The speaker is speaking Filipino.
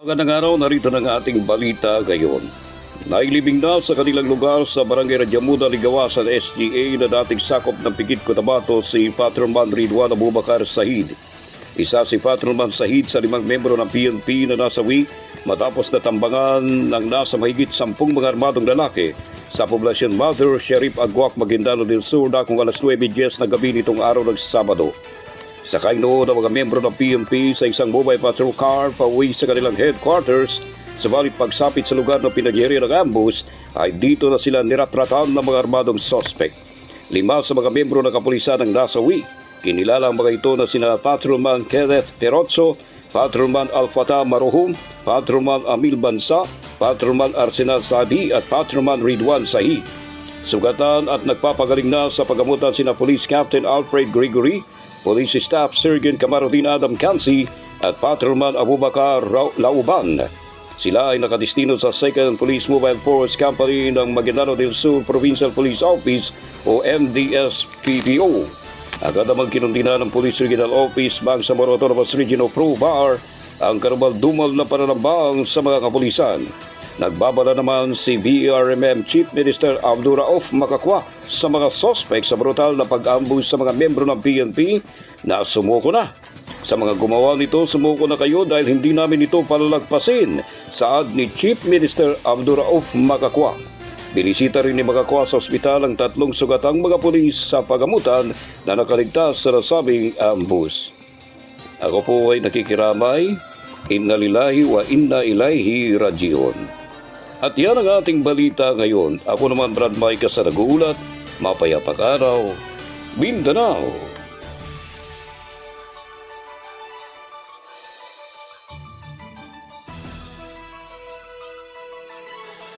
Magandang araw, narito ng ating balita ngayon. Nailibing na sa kanilang lugar sa Barangay Radyamuda, Ligawasan, SGA na dating sakop ng Pikit Cotabato si Patrolman Ridwan Abubakar Sahid. Isa si Patrolman Sahid sa 5 membro ng PNP na nasawi matapos natambangan ng nasa mahigit 10 mga armadong lalaki sa poblasyon Mother Sheriff Aguac, Maguindano del Sur na kung alas 9:10 na gabi nitong araw ng Sabado. Sakay noon ang mga membro ng PNP sa isang mobile patrol car pauwi sa kanilang headquarters. Subalit pagsapit sa lugar na pinagyari ng ambush ay dito na sila niratratan ng mga armadong suspect. 5 sa mga membro ng kapulisan ang nasawi. Kinilala ang mga ito na sina Patrolman Kenneth Perotso, Patrolman Alfata Maruhum, Patrolman Amil Bansa, Patrolman Arsenal Sadi at Patrolman Ridwan Sahid. Sugatan at nagpapagaling na sa pagamutan sina Police Captain Alfred Gregory, Police Staff Sergeant Kamaruddin Adam Kansi at Patrolman Abubakar Lauban. Sila ay nakadestino sa 2nd Police Mobile Force Company ng Maguindano del Sur Provincial Police Office o MDS-PPO. Agad namang kinundina ng Police Regional Office Bangsamoro Autonomous Region of Pro-Bar ang karumal-dumal na pananambang sa mga kapulisan. Nagbabala naman si BRMM Chief Minister Abduraof Makakwa sa mga suspect sa brutal na pag-ambush sa mga membro ng PNP na sumuko na. Sa mga gumawa nito, sumuko na kayo dahil hindi namin ito palalagpasin, saad ni Chief Minister Abduraof Makakwa. Binisita rin ni Makakwa sa ospital ang 3 sugatang mga pulis sa pagamutan na nakaligtas sa nasabing ambush. Ako po ay nakikiramay. Inna lillahi wa inna ilaihi rajiun. At yan ang ating balita ngayon. Ako naman Brad Micah sa nag-uulat. Mapayapang araw, Mindanao.